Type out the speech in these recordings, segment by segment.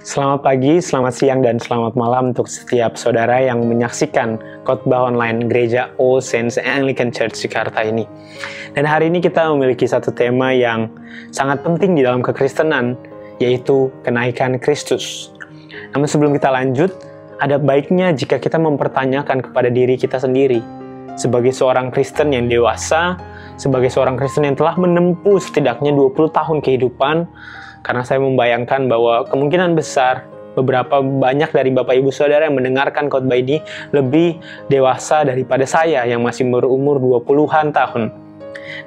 Selamat pagi, selamat siang, dan selamat malam untuk setiap saudara yang menyaksikan khotbah online Gereja All Saints Anglican Church Jakarta ini. Dan hari ini kita memiliki satu tema yang sangat penting di dalam kekristenan, yaitu kenaikan Kristus. Namun sebelum kita lanjut, ada baiknya jika kita mempertanyakan kepada diri kita sendiri, sebagai seorang Kristen yang dewasa, sebagai seorang Kristen yang telah menempuh setidaknya 20 tahun kehidupan, karena saya membayangkan bahwa kemungkinan besar beberapa banyak dari Bapak Ibu Saudara yang mendengarkan khotbah ini lebih dewasa daripada saya yang masih berumur 20-an tahun.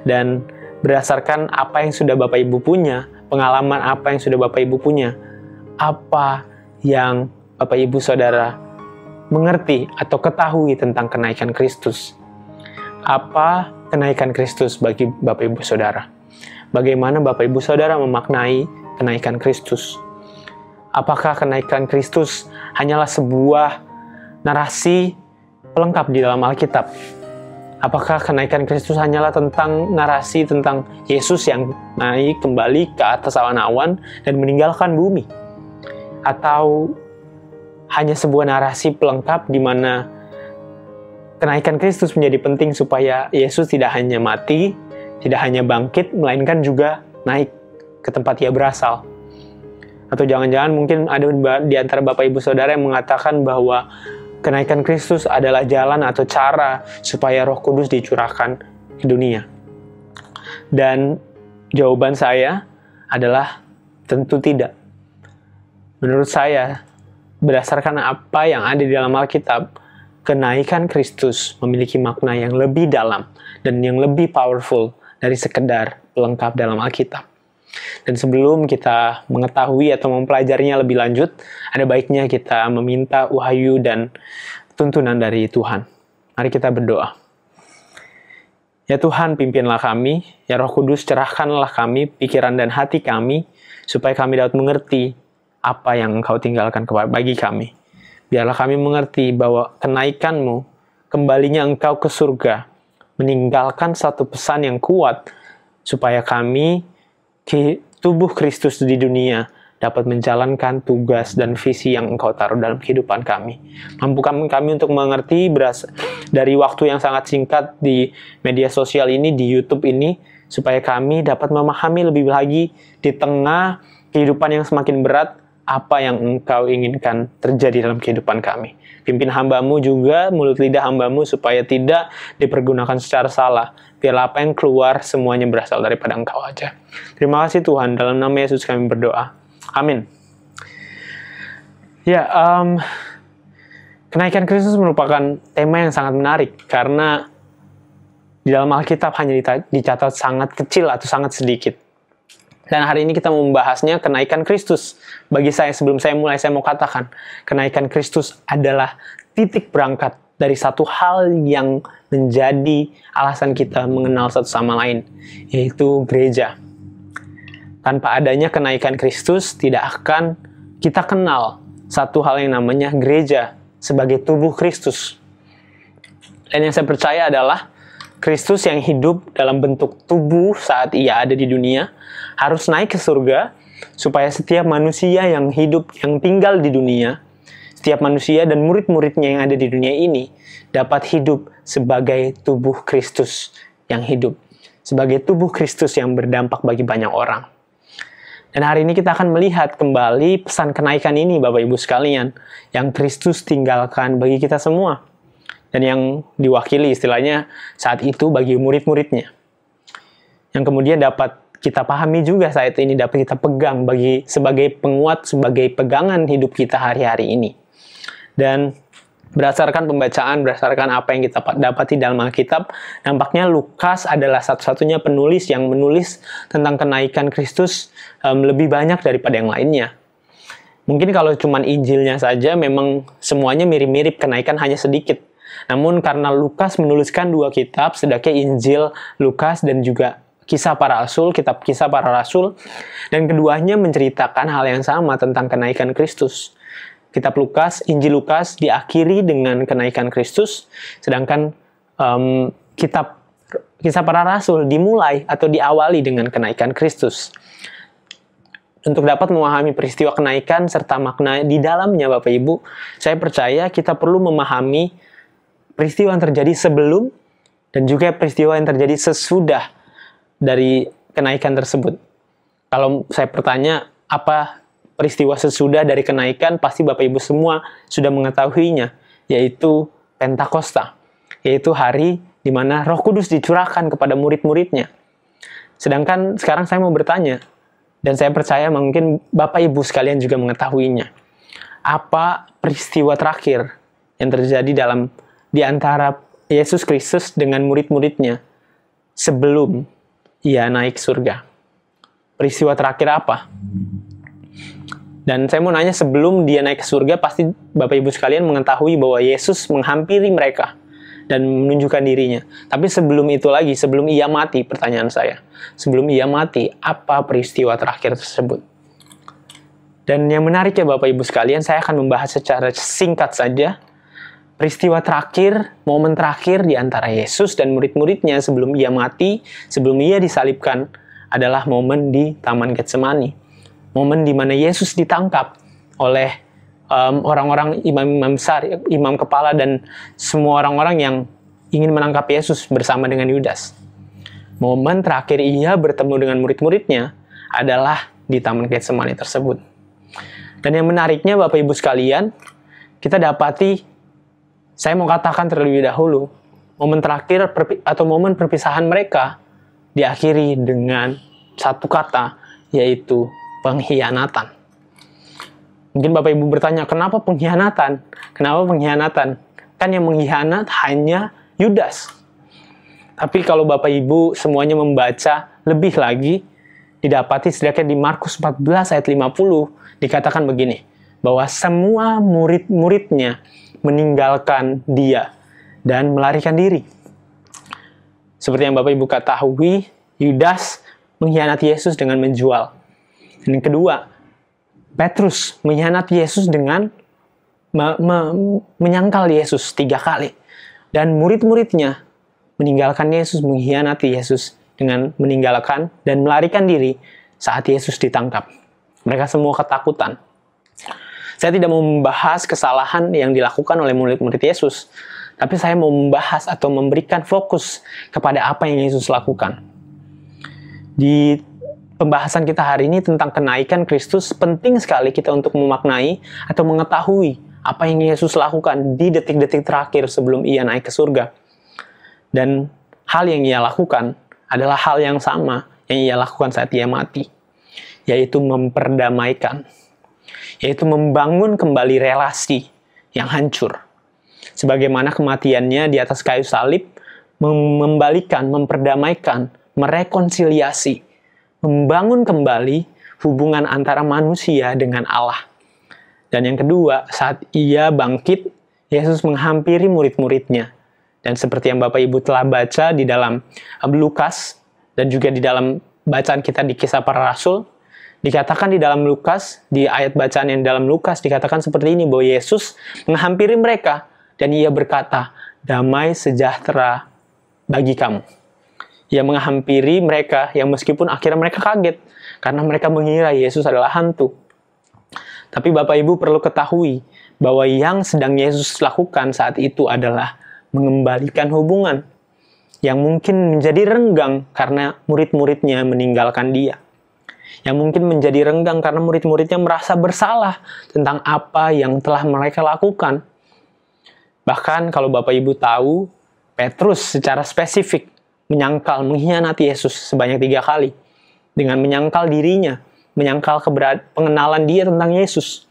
Dan berdasarkan apa yang sudah Bapak Ibu punya, pengalaman apa yang sudah Bapak Ibu punya, apa yang Bapak Ibu Saudara mengerti atau ketahui tentang kenaikan Kristus? Apa kenaikan Kristus bagi Bapak Ibu Saudara? Bagaimana Bapak Ibu Saudara memaknai kenaikan Kristus? Apakah kenaikan Kristus hanyalah sebuah narasi pelengkap di dalam Alkitab? Apakah kenaikan Kristus hanyalah tentang narasi tentang Yesus yang naik kembali ke atas awan-awan dan meninggalkan bumi? Atau hanya sebuah narasi pelengkap di mana kenaikan Kristus menjadi penting supaya Yesus tidak hanya mati, tidak hanya bangkit, melainkan juga naik ke tempat ia berasal? Atau jangan-jangan mungkin ada di antara Bapak Ibu Saudara yang mengatakan bahwa kenaikan Kristus adalah jalan atau cara supaya Roh Kudus dicurahkan ke dunia. Dan jawaban saya adalah tentu tidak. Menurut saya, berdasarkan apa yang ada di dalam Alkitab, kenaikan Kristus memiliki makna yang lebih dalam dan yang lebih powerful dari sekedar pelengkap dalam Alkitab. Dan sebelum kita mengetahui atau mempelajarinya lebih lanjut, ada baiknya kita meminta wahyu dan tuntunan dari Tuhan. Mari kita berdoa. Ya Tuhan, pimpinlah kami. Ya Roh Kudus, cerahkanlah kami, pikiran dan hati kami, supaya kami dapat mengerti apa yang Engkau tinggalkan bagi kami. Biarlah kami mengerti bahwa kenaikan-Mu, kembalinya Engkau ke surga, meninggalkan satu pesan yang kuat, supaya kami, tubuh Kristus di dunia, dapat menjalankan tugas dan visi yang Engkau taruh dalam kehidupan kami. Mampukan kami untuk mengerti dari waktu yang sangat singkat di media sosial ini, di YouTube ini, supaya kami dapat memahami lebih lagi di tengah kehidupan yang semakin berat, apa yang Engkau inginkan terjadi dalam kehidupan kami. Pimpin hamba-Mu juga, mulut lidah hamba-Mu, supaya tidak dipergunakan secara salah. Biarlah apa yang keluar semuanya berasal daripada Engkau aja. Terima kasih Tuhan, dalam nama Yesus kami berdoa. Amin. Ya, kenaikan Kristus merupakan tema yang sangat menarik, karena di dalam Alkitab hanya dicatat sangat kecil atau sangat sedikit. Dan hari ini kita mau membahasnya kenaikan Kristus. Bagi saya, sebelum saya mulai, saya mau katakan, kenaikan Kristus adalah titik berangkat dari satu hal yang menjadi alasan kita mengenal satu sama lain, yaitu gereja. Tanpa adanya kenaikan Kristus, tidak akan kita kenal satu hal yang namanya gereja sebagai tubuh Kristus. Dan yang saya percaya adalah Kristus yang hidup dalam bentuk tubuh saat ia ada di dunia harus naik ke surga supaya setiap manusia yang hidup, yang tinggal di dunia, setiap manusia dan murid-muridnya yang ada di dunia ini dapat hidup sebagai tubuh Kristus yang hidup, sebagai tubuh Kristus yang berdampak bagi banyak orang. Dan hari ini kita akan melihat kembali pesan kenaikan ini, Bapak Ibu sekalian, yang Kristus tinggalkan bagi kita semua. Dan yang diwakili istilahnya saat itu bagi murid-muridnya. Yang kemudian dapat kita pahami juga saat ini, dapat kita pegang sebagai penguat, sebagai pegangan hidup kita hari-hari ini. Dan berdasarkan pembacaan, berdasarkan apa yang kita dapati dalam Alkitab, nampaknya Lukas adalah satu-satunya penulis yang menulis tentang kenaikan Kristus lebih banyak daripada yang lainnya. Mungkin kalau cuma Injilnya saja, memang semuanya mirip-mirip, kenaikan hanya sedikit. Namun karena Lukas menuliskan dua kitab, sedangkan Injil Lukas dan juga Kisah Para Rasul, kitab Kisah Para Rasul, dan keduanya menceritakan hal yang sama tentang kenaikan Kristus. Kitab Lukas, Injil Lukas diakhiri dengan kenaikan Kristus, sedangkan kitab Kisah Para Rasul dimulai atau diawali dengan kenaikan Kristus. untuk dapat memahami peristiwa kenaikan serta makna di dalamnya, Bapak Ibu, saya percaya kita perlu memahami peristiwa yang terjadi sebelum dan juga peristiwa yang terjadi sesudah dari kenaikan tersebut. Kalau saya bertanya, apa peristiwa sesudah dari kenaikan, pasti Bapak Ibu semua sudah mengetahuinya, yaitu Pentakosta, yaitu hari di mana Roh Kudus dicurahkan kepada murid-muridnya. Sedangkan sekarang saya mau bertanya, dan saya percaya mungkin Bapak Ibu sekalian juga mengetahuinya. Apa peristiwa terakhir yang terjadi di antara Yesus Kristus dengan murid-muridnya sebelum Ia naik surga? Peristiwa terakhir apa? Dan saya mau nanya, sebelum Dia naik ke surga, pasti Bapak Ibu sekalian mengetahui bahwa Yesus menghampiri mereka dan menunjukkan dirinya. Tapi sebelum itu lagi, sebelum Ia mati, pertanyaan saya, sebelum Ia mati, apa peristiwa terakhir tersebut? Dan yang menarik ya Bapak Ibu sekalian, saya akan membahas secara singkat saja peristiwa terakhir, momen terakhir di antara Yesus dan murid-muridnya sebelum Ia mati, sebelum Ia disalibkan, adalah momen di Taman Getsemani. Momen di mana Yesus ditangkap oleh orang-orang imam-imam besar, imam kepala, dan semua orang-orang yang ingin menangkap Yesus bersama dengan Yudas. Momen terakhir Ia bertemu dengan murid-muridnya adalah di Taman Getsemani tersebut. Dan yang menariknya Bapak Ibu sekalian, kita dapati, saya mau katakan terlebih dahulu, momen terakhir atau momen perpisahan mereka diakhiri dengan satu kata, yaitu pengkhianatan. Mungkin Bapak Ibu bertanya, kenapa pengkhianatan? Kenapa pengkhianatan? Kan yang mengkhianat hanya Yudas. Tapi kalau Bapak Ibu semuanya membaca lebih lagi, didapati setidaknya di Markus 14 ayat 50, dikatakan begini, bahwa semua murid-muridnya meninggalkan Dia dan melarikan diri. Seperti yang Bapak Ibu ketahui, Yudas mengkhianati Yesus dengan menjual. Dan yang kedua, Petrus mengkhianati Yesus dengan menyangkal Yesus 3 kali. Dan murid-muridnya meninggalkan Yesus, mengkhianati Yesus dengan meninggalkan dan melarikan diri saat Yesus ditangkap. Mereka semua ketakutan. Saya tidak mau membahas kesalahan yang dilakukan oleh murid-murid Yesus, tapi saya mau membahas atau memberikan fokus kepada apa yang Yesus lakukan. Di pembahasan kita hari ini tentang kenaikan Kristus, penting sekali kita untuk memaknai atau mengetahui apa yang Yesus lakukan di detik-detik terakhir sebelum Ia naik ke surga. Dan hal yang Ia lakukan adalah hal yang sama yang Ia lakukan saat Ia mati, yaitu memperdamaikan, yaitu membangun kembali relasi yang hancur. Sebagaimana kematiannya di atas kayu salib, membalikan, memperdamaikan, merekonsiliasi, membangun kembali hubungan antara manusia dengan Allah. Dan yang kedua, saat Ia bangkit, Yesus menghampiri murid-muridnya. Dan seperti yang Bapak Ibu telah baca di dalam Lukas, dan juga di dalam bacaan kita di Kisah Para Rasul, dikatakan di dalam Lukas, di ayat bacaan yang dalam Lukas, dikatakan seperti ini, bahwa Yesus menghampiri mereka, dan Ia berkata, damai sejahtera bagi kamu. Ia menghampiri mereka yang meskipun akhirnya mereka kaget, karena mereka mengira Yesus adalah hantu. Tapi Bapak Ibu perlu ketahui, bahwa yang sedang Yesus lakukan saat itu adalah mengembalikan hubungan, yang mungkin menjadi renggang karena murid-muridnya meninggalkan Dia. Yang mungkin menjadi renggang karena murid-muridnya merasa bersalah tentang apa yang telah mereka lakukan. Bahkan kalau Bapak Ibu tahu, Petrus secara spesifik menyangkal, mengkhianati Yesus sebanyak 3 kali. Dengan menyangkal dirinya, menyangkal pengenalan dia tentang Yesus.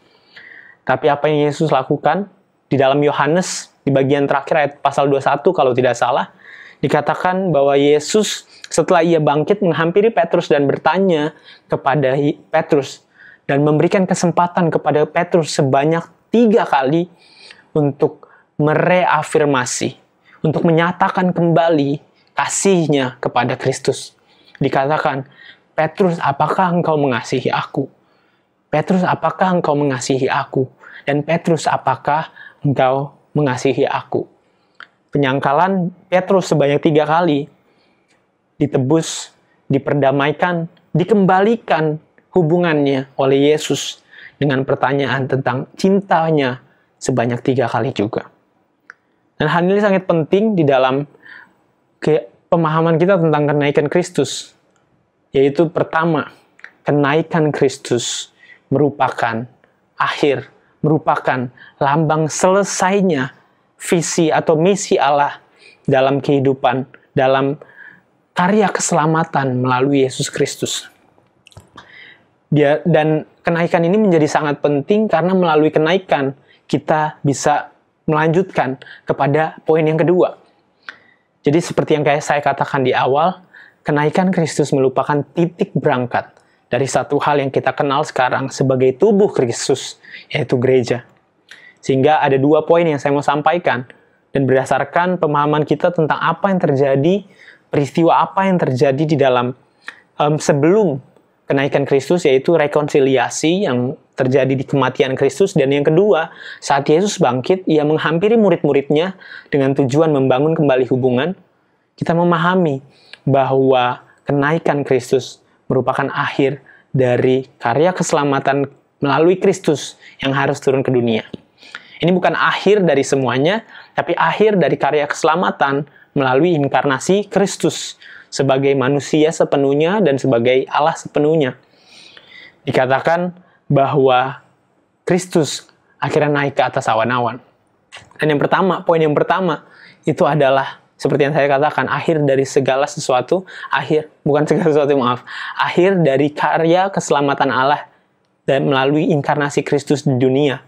Tapi apa yang Yesus lakukan? Di dalam Yohanes, di bagian terakhir ayat pasal 21 kalau tidak salah, dikatakan bahwa Yesus setelah Ia bangkit menghampiri Petrus dan bertanya kepada Petrus, dan memberikan kesempatan kepada Petrus sebanyak 3 kali untuk mereafirmasi, untuk menyatakan kembali kasihnya kepada Kristus. Dikatakan, Petrus, apakah engkau mengasihi aku? Petrus, apakah engkau mengasihi aku? Dan Petrus, apakah engkau mengasihi aku? Penyangkalan Petrus sebanyak 3 kali ditebus, diperdamaikan, dikembalikan hubungannya oleh Yesus dengan pertanyaan tentang cintanya sebanyak 3 kali juga. Dan hal ini sangat penting di dalam pemahaman kita tentang kenaikan Kristus. Yaitu pertama, kenaikan Kristus merupakan akhir, merupakan lambang selesainya visi atau misi Allah dalam kehidupan, dalam karya keselamatan melalui Yesus Kristus. Dan kenaikan ini menjadi sangat penting karena melalui kenaikan kita bisa melanjutkan kepada poin yang kedua. Jadi seperti yang saya katakan di awal, kenaikan Kristus merupakan titik berangkat dari satu hal yang kita kenal sekarang sebagai tubuh Kristus, yaitu gereja. Sehingga ada 2 poin yang saya mau sampaikan, dan berdasarkan pemahaman kita tentang apa yang terjadi, peristiwa apa yang terjadi di dalam sebelum kenaikan Kristus, yaitu rekonsiliasi yang terjadi di kematian Kristus. Dan yang kedua, saat Yesus bangkit, ia menghampiri murid-muridnya dengan tujuan membangun kembali hubungan. Kita memahami bahwa kenaikan Kristus merupakan akhir dari karya keselamatan melalui Kristus yang harus turun ke dunia. Ini bukan akhir dari semuanya, tapi akhir dari karya keselamatan melalui inkarnasi Kristus sebagai manusia sepenuhnya dan sebagai Allah sepenuhnya. Dikatakan bahwa Kristus akhirnya naik ke atas awan-awan. Dan yang pertama, poin yang pertama, itu adalah seperti yang saya katakan, akhir dari segala sesuatu, akhir dari karya keselamatan Allah dan melalui inkarnasi Kristus di dunia.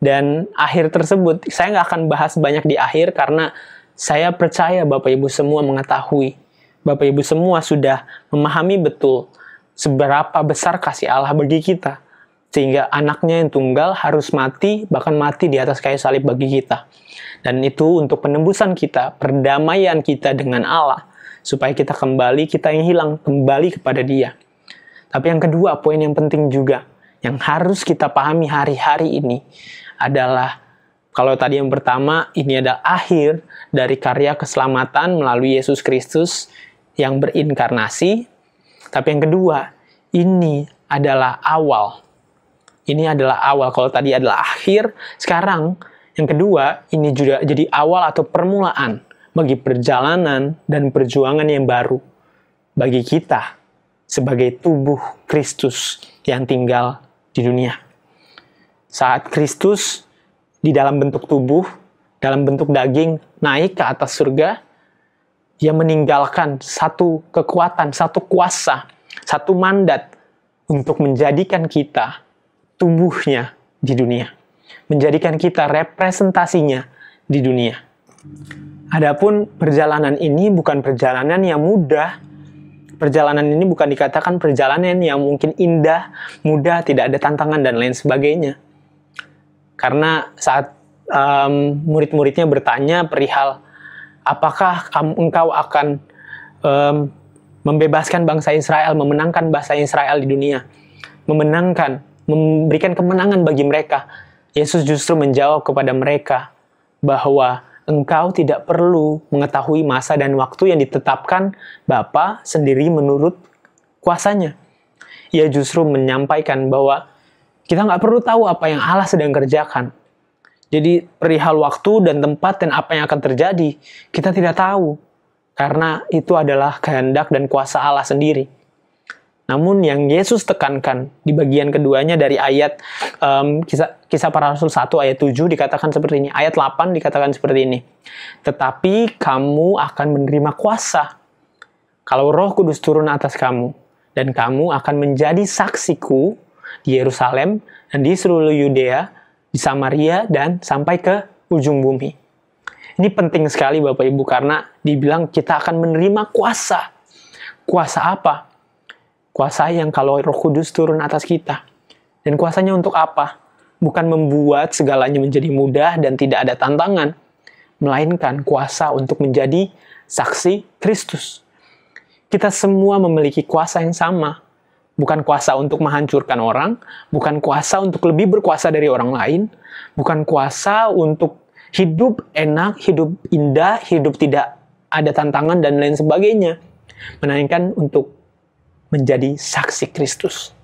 Dan akhir tersebut, saya nggak akan bahas banyak di akhir karena saya percaya Bapak Ibu semua mengetahui, Bapak Ibu semua sudah memahami betul seberapa besar kasih Allah bagi kita. Sehingga anaknya yang tunggal harus mati, bahkan mati di atas kayu salib bagi kita. Dan itu untuk penembusan kita, perdamaian kita dengan Allah. Supaya kita yang hilang, kembali kepada Dia. Tapi yang kedua, poin yang penting juga, yang harus kita pahami hari-hari ini adalah, kalau tadi yang pertama, ini adalah akhir dari karya keselamatan melalui Yesus Kristus yang berinkarnasi. Tapi yang kedua, ini adalah awal. Ini adalah awal. Kalau tadi adalah akhir, sekarang yang kedua, ini juga jadi awal atau permulaan bagi perjalanan dan perjuangan yang baru bagi kita sebagai tubuh Kristus yang tinggal di dunia. Saat Kristus di dalam bentuk tubuh, dalam bentuk daging, naik ke atas surga, Ia meninggalkan satu kekuatan, satu kuasa, satu mandat untuk menjadikan kita tubuhnya di dunia. Menjadikan kita representasinya di dunia. Adapun perjalanan ini bukan perjalanan yang mudah. Perjalanan ini bukan dikatakan perjalanan yang mungkin indah, mudah, tidak ada tantangan, dan lain sebagainya. Karena saat murid-muridnya bertanya perihal apakah engkau akan membebaskan bangsa Israel, memenangkan bangsa Israel di dunia, memberikan kemenangan bagi mereka. Yesus justru menjawab kepada mereka bahwa engkau tidak perlu mengetahui masa dan waktu yang ditetapkan Bapa sendiri menurut kuasanya. Ia justru menyampaikan bahwa kita nggak perlu tahu apa yang Allah sedang kerjakan. Jadi perihal waktu dan tempat dan apa yang akan terjadi, kita tidak tahu. Karena itu adalah kehendak dan kuasa Allah sendiri. Namun yang Yesus tekankan di bagian keduanya dari ayat Kisah Para Rasul 1 ayat 7 dikatakan seperti ini. Ayat 8 dikatakan seperti ini. Tetapi kamu akan menerima kuasa kalau Roh Kudus turun atas kamu. Dan kamu akan menjadi saksiku di Yerusalem dan di seluruh Yudea, di Samaria, dan sampai ke ujung bumi. Ini penting sekali Bapak Ibu karena dibilang kita akan menerima kuasa. Kuasa apa? Kuasa yang kalau Roh Kudus turun atas kita. Dan kuasanya untuk apa? Bukan membuat segalanya menjadi mudah dan tidak ada tantangan, melainkan kuasa untuk menjadi saksi Kristus. Kita semua memiliki kuasa yang sama. Bukan kuasa untuk menghancurkan orang, bukan kuasa untuk lebih berkuasa dari orang lain, bukan kuasa untuk hidup enak, hidup indah, hidup tidak ada tantangan dan lain sebagainya. Melainkan untuk menjadi saksi Kristus.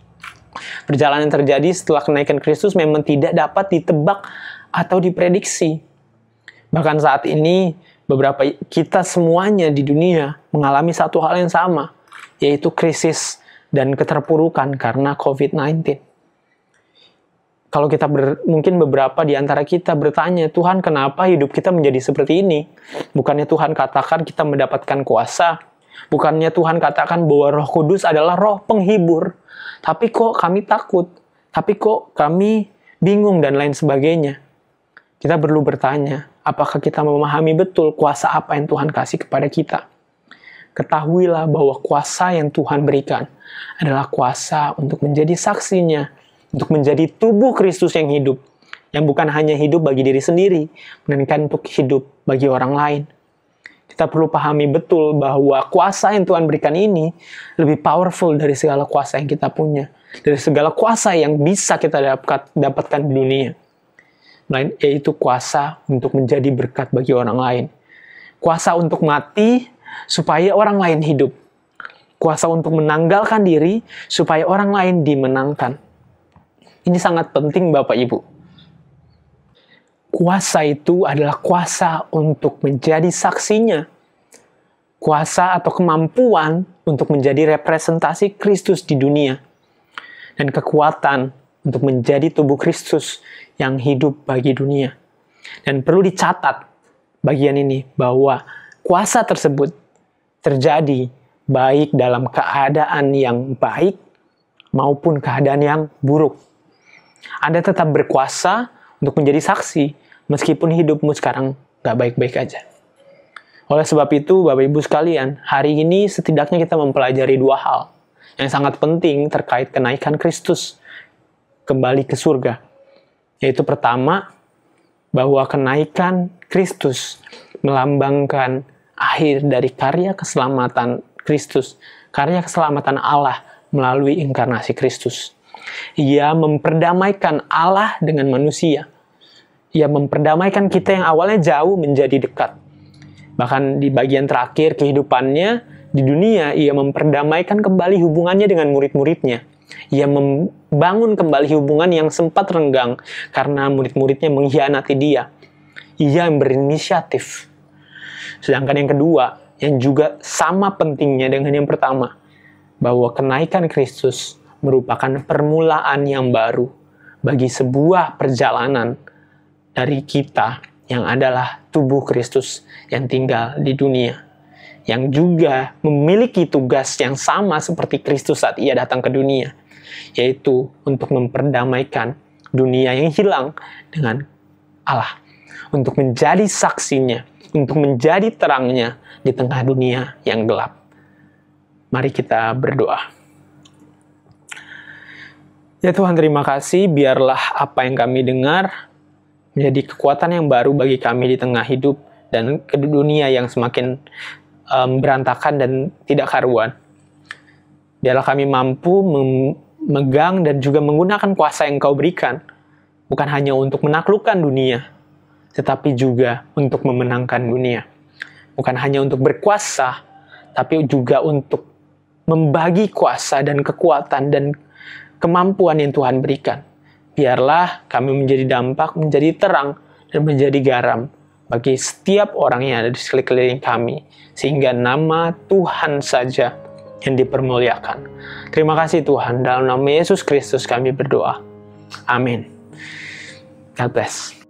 Perjalanan yang terjadi setelah kenaikan Kristus memang tidak dapat ditebak atau diprediksi. Bahkan saat ini, beberapa kita semuanya di dunia mengalami satu hal yang sama, yaitu krisis dan keterpurukan karena COVID-19. Kalau mungkin beberapa di antara kita bertanya, Tuhan, kenapa hidup kita menjadi seperti ini? Bukannya Tuhan katakan kita mendapatkan kuasa? Bukannya Tuhan katakan bahwa Roh Kudus adalah roh penghibur? Tapi kok kami takut? Tapi kok kami bingung dan lain sebagainya? Kita perlu bertanya, apakah kita memahami betul kuasa apa yang Tuhan kasih kepada kita? Ketahuilah bahwa kuasa yang Tuhan berikan adalah kuasa untuk menjadi saksinya, untuk menjadi tubuh Kristus yang hidup, yang bukan hanya hidup bagi diri sendiri, melainkan untuk hidup bagi orang lain. Kita perlu pahami betul bahwa kuasa yang Tuhan berikan ini lebih powerful dari segala kuasa yang kita punya, dari segala kuasa yang bisa kita dapatkan di dunia, yaitu kuasa untuk menjadi berkat bagi orang lain, kuasa untuk mati supaya orang lain hidup, kuasa untuk menanggalkan diri supaya orang lain dimenangkan. Ini sangat penting Bapak Ibu. Kuasa itu adalah kuasa untuk menjadi saksinya. Kuasa atau kemampuan untuk menjadi representasi Kristus di dunia. Dan kekuatan untuk menjadi tubuh Kristus yang hidup bagi dunia. Dan perlu dicatat bagian ini bahwa kuasa tersebut terjadi baik dalam keadaan yang baik maupun keadaan yang buruk. Anda tetap berkuasa untuk menjadi saksi, meskipun hidupmu sekarang gak baik-baik aja. Oleh sebab itu, Bapak Ibu sekalian, hari ini setidaknya kita mempelajari dua hal yang sangat penting terkait kenaikan Kristus kembali ke surga. Yaitu pertama, bahwa kenaikan Kristus melambangkan akhir dari karya keselamatan Kristus, karya keselamatan Allah melalui inkarnasi Kristus. Ia memperdamaikan Allah dengan manusia. Ia memperdamaikan kita yang awalnya jauh menjadi dekat. Bahkan di bagian terakhir kehidupannya di dunia, ia memperdamaikan kembali hubungannya dengan murid-muridnya. Ia membangun kembali hubungan yang sempat renggang karena murid-muridnya mengkhianati dia. Ia yang berinisiatif. Sedangkan yang kedua, yang juga sama pentingnya dengan yang pertama, bahwa kenaikan Kristus merupakan permulaan yang baru bagi sebuah perjalanan dari kita yang adalah tubuh Kristus yang tinggal di dunia, yang juga memiliki tugas yang sama seperti Kristus saat ia datang ke dunia, yaitu untuk memperdamaikan dunia yang hilang dengan Allah, untuk menjadi saksinya, untuk menjadi terangnya di tengah dunia yang gelap. Mari kita berdoa. Ya Tuhan, terima kasih, biarlah apa yang kami dengar menjadi kekuatan yang baru bagi kami di tengah hidup dan ke dunia yang semakin berantakan dan tidak karuan. Biarlah kami mampu memegang dan juga menggunakan kuasa yang Kau berikan, bukan hanya untuk menaklukkan dunia, tetapi juga untuk memenangkan dunia. Bukan hanya untuk berkuasa, tapi juga untuk membagi kuasa dan kekuatan dan kemampuan yang Tuhan berikan. Biarlah kami menjadi dampak, menjadi terang, dan menjadi garam bagi setiap orang yang ada di sekeliling kami, sehingga nama Tuhan saja yang dipermuliakan. Terima kasih Tuhan, dalam nama Yesus Kristus kami berdoa. Amin. God bless.